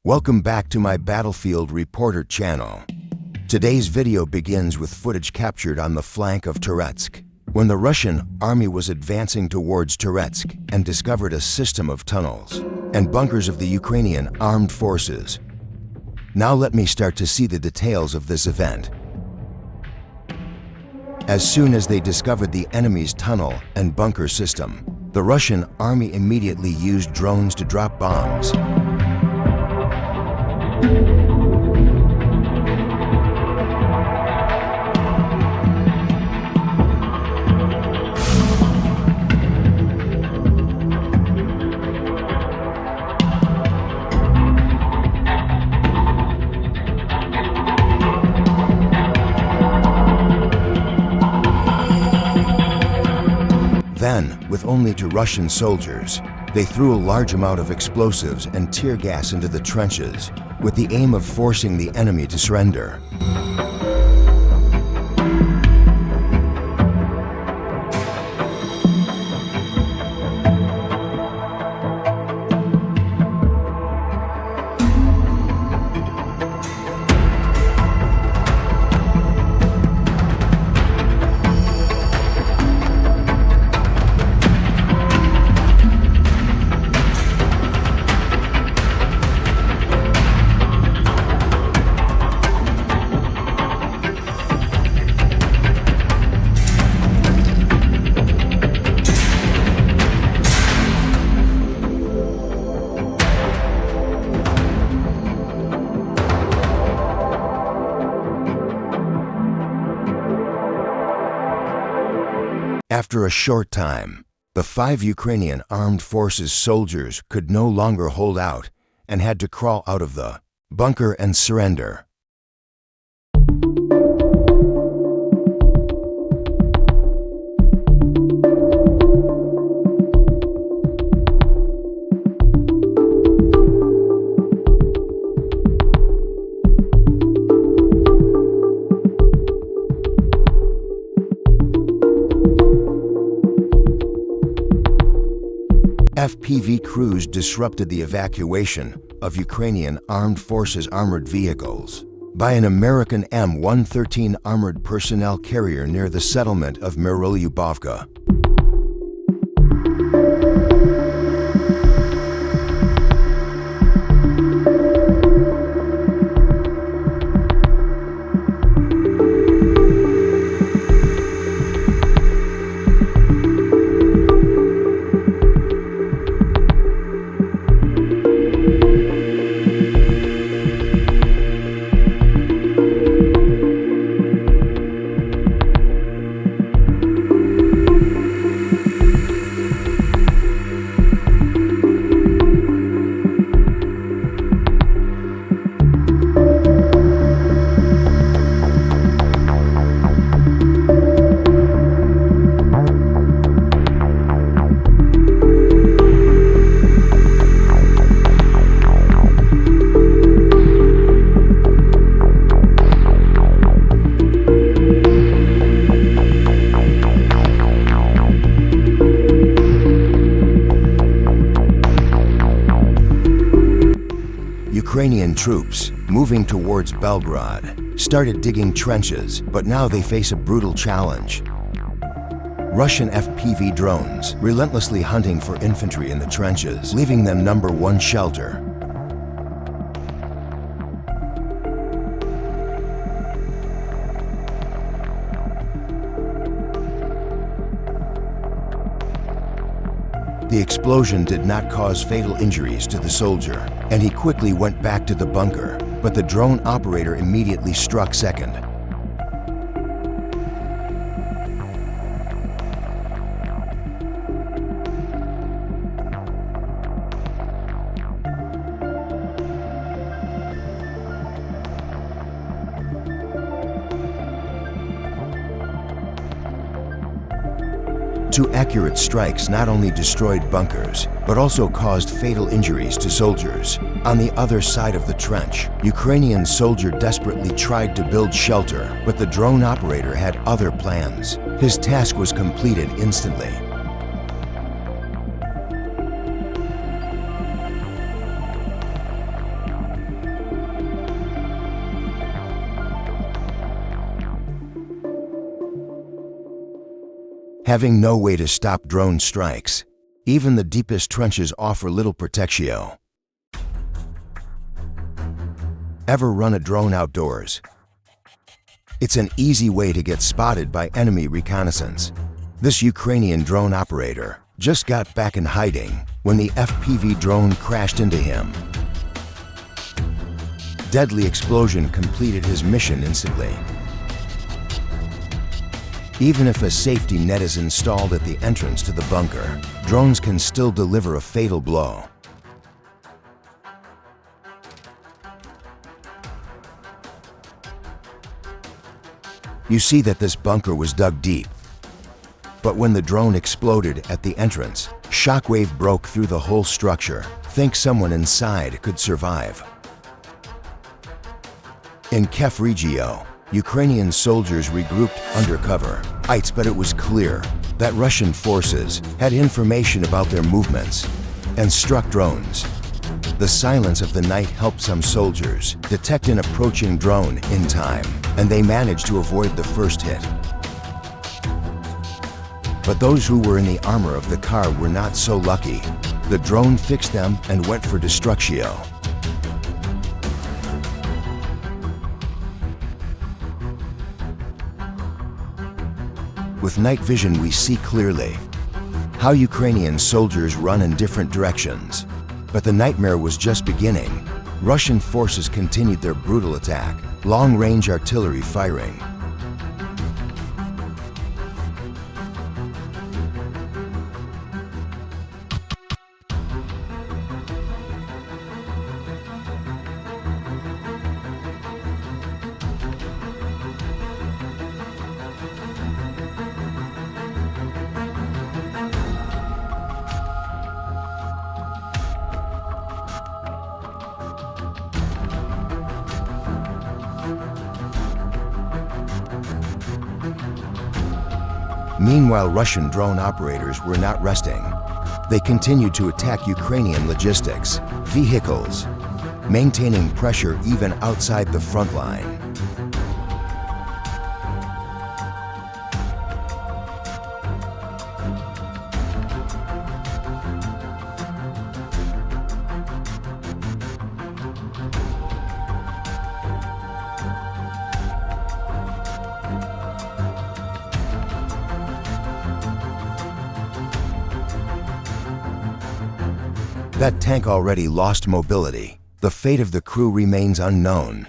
Welcome back to my Battlefield Reporter channel. Today's video begins with footage captured on the flank of Toretsk, when the Russian army was advancing towards Toretsk and discovered a system of tunnels and bunkers of the Ukrainian armed forces. Now let me start to see the details of this event. As soon as they discovered the enemy's tunnel and bunker system, the Russian army immediately used drones to drop bombs. Then, with only 2 Russian soldiers, they threw a large amount of explosives and tear gas into the trenches, with the aim of forcing the enemy to surrender. After a short time, the 5 Ukrainian armed forces soldiers could no longer hold out and had to crawl out of the bunker and surrender. FPV crews disrupted the evacuation of Ukrainian armed forces armored vehicles by an American M113 armored personnel carrier near the settlement of Mirolyubovka. Ukrainian troops, moving towards Belgorod, started digging trenches, but now they face a brutal challenge. Russian FPV drones relentlessly hunting for infantry in the trenches, leaving them number 1 shelter. The explosion did not cause fatal injuries to the soldier, and he quickly went back to the bunker, but the drone operator immediately struck second. Two accurate strikes not only destroyed bunkers, but also caused fatal injuries to soldiers. On the other side of the trench, Ukrainian soldier desperately tried to build shelter, but the drone operator had other plans. His task was completed instantly. having no way to stop drone strikes. Even the deepest trenches offer little protection. Ever run a drone outdoors? It's an easy way to get spotted by enemy reconnaissance. This Ukrainian drone operator just got back in hiding when the FPV drone crashed into him. Deadly explosion completed his mission instantly. Even if a safety net is installed at the entrance to the bunker, drones can still deliver a fatal blow. You see that this bunker was dug deep. But when the drone exploded at the entrance, shockwave broke through the whole structure. Think someone inside could survive. In Kiev Regio, Ukrainian soldiers regrouped under cover, but it was clear that Russian forces had information about their movements and struck drones. The silence of the night helped some soldiers detect an approaching drone in time, and they managed to avoid the first hit. But those who were in the armor of the car were not so lucky. The drone fixed them and went for destruction. With night vision, we see clearly how Ukrainian soldiers run in different directions. But the nightmare was just beginning. Russian forces continued their brutal attack, long-range artillery firing. Meanwhile, Russian drone operators were not resting. They continued to attack Ukrainian logistics, vehicles, maintaining pressure even outside the front line. That tank already lost mobility. The fate of the crew remains unknown.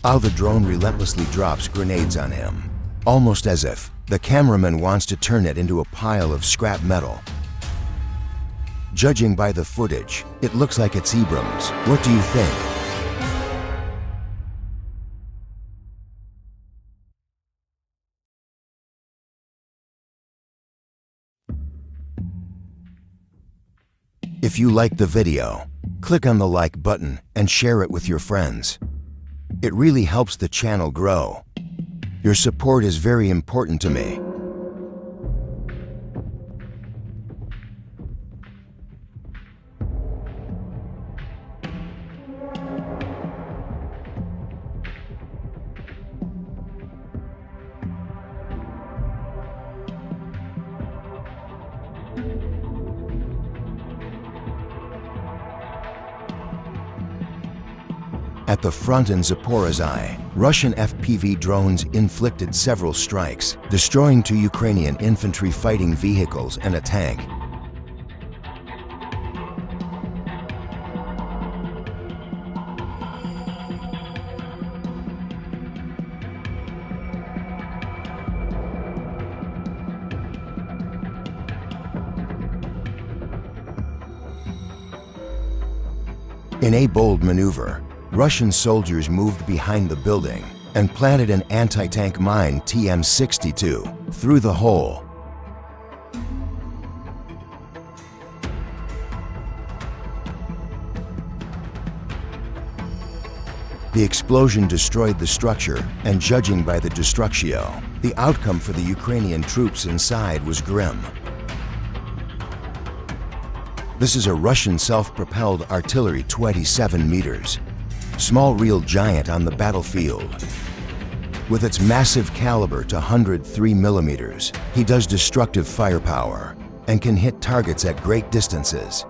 The drone relentlessly drops grenades on him, almost as if the cameraman wants to turn it into a pile of scrap metal. Judging by the footage, it looks like it's Abrams. What do you think? If you liked the video, click on the like button and share it with your friends. It really helps the channel grow. Your support is very important to me. At the front in Zaporizhzhia, Russian FPV drones inflicted several strikes, destroying 2 Ukrainian infantry fighting vehicles and a tank. In a bold maneuver, Russian soldiers moved behind the building and planted an anti-tank mine TM-62 through the hole. The explosion destroyed the structure, and judging by the destruction, the outcome for the Ukrainian troops inside was grim. This is a Russian self-propelled artillery 27 meters. Small real giant on the battlefield. With its massive caliber to 103 millimeters, he does destructive firepower and can hit targets at great distances.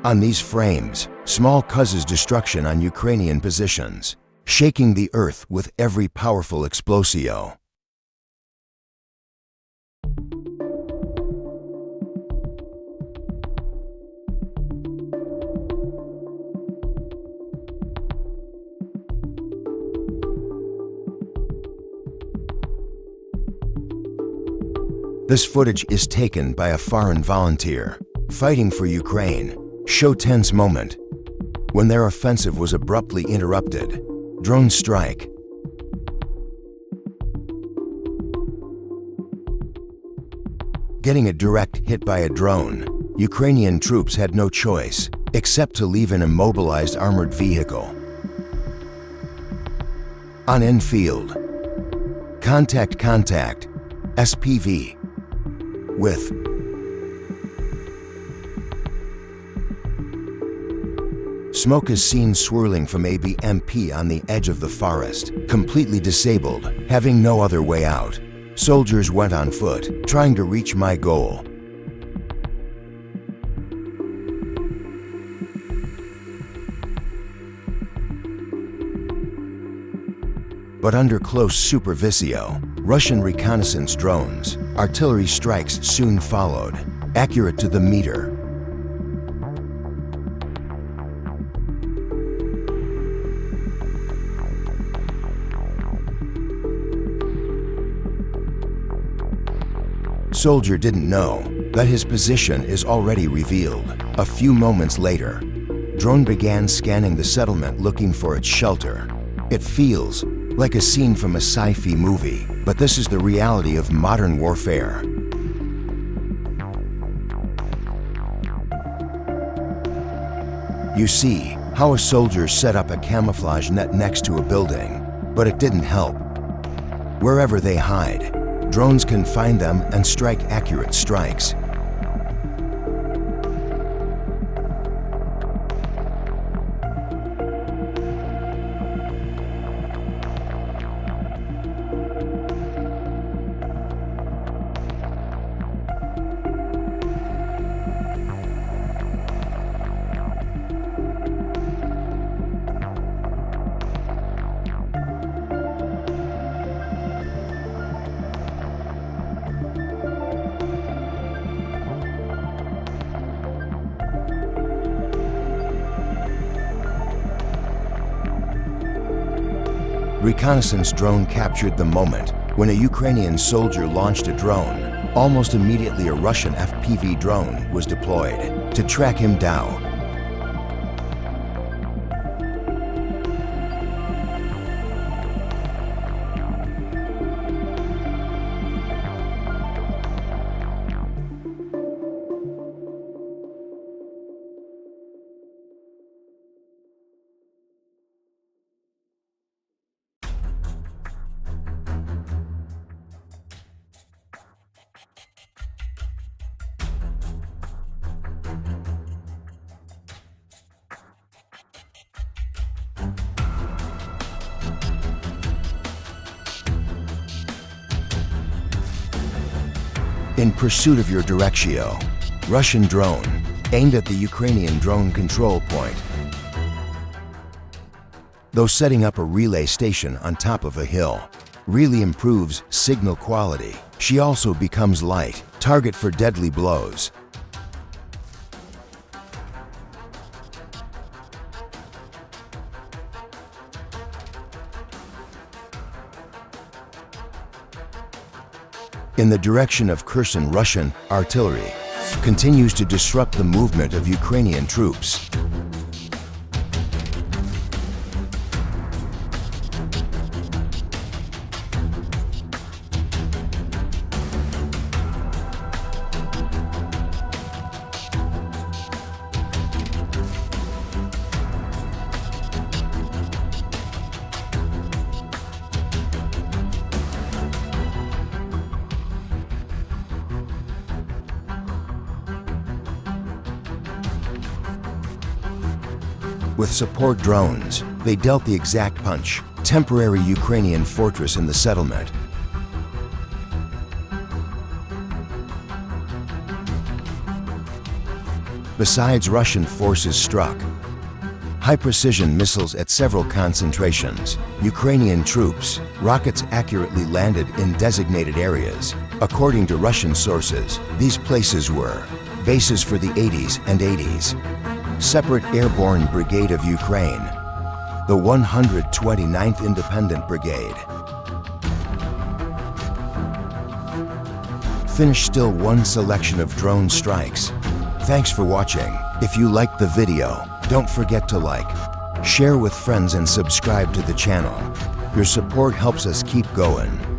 On these frames, small causes destruction on Ukrainian positions, shaking the earth with every powerful explosio. This footage is taken by a foreign volunteer fighting for Ukraine. Show tense moment when their offensive was abruptly interrupted. Drone strike. Getting a direct hit by a drone, Ukrainian troops had no choice except to leave an immobilized armored vehicle. On infield. Contact, SPV. With smoke is seen swirling from ABMP on the edge of the forest, completely disabled, having no other way out. Soldiers went on foot, trying to reach my goal. But under close supervisio, Russian reconnaissance drones, artillery strikes soon followed, accurate to the meter. Soldier didn't know that his position is already revealed. A few moments later, drone began scanning the settlement looking for its shelter. It feels like a scene from a sci-fi movie, but this is the reality of modern warfare. You see how a soldier set up a camouflage net next to a building, but it didn't help. Wherever they hide, drones can find them and strike accurate strikes. Reconnaissance drone captured the moment when a Ukrainian soldier launched a drone. Almost immediately a Russian FPV drone was deployed to track him down. In pursuit of your Directio, Russian drone aimed at the Ukrainian drone control point. Though setting up a relay station on top of a hill really improves signal quality, she also becomes light, target for deadly blows. In the direction of Kherson, Russian artillery continues to disrupt the movement of Ukrainian troops. With support drones, they dealt the exact punch. Temporary Ukrainian fortress in the settlement. Besides, Russian forces struck high-precision missiles at several concentrations. Ukrainian troops, rockets accurately landed in designated areas. According to Russian sources, these places were bases for the 80s and 80s. Separate Airborne Brigade of Ukraine, the 129th Independent Brigade. Finished still one selection of drone strikes. Thanks for watching. If you liked the video, don't forget to like, share with friends and subscribe to the channel. Your support helps us keep going.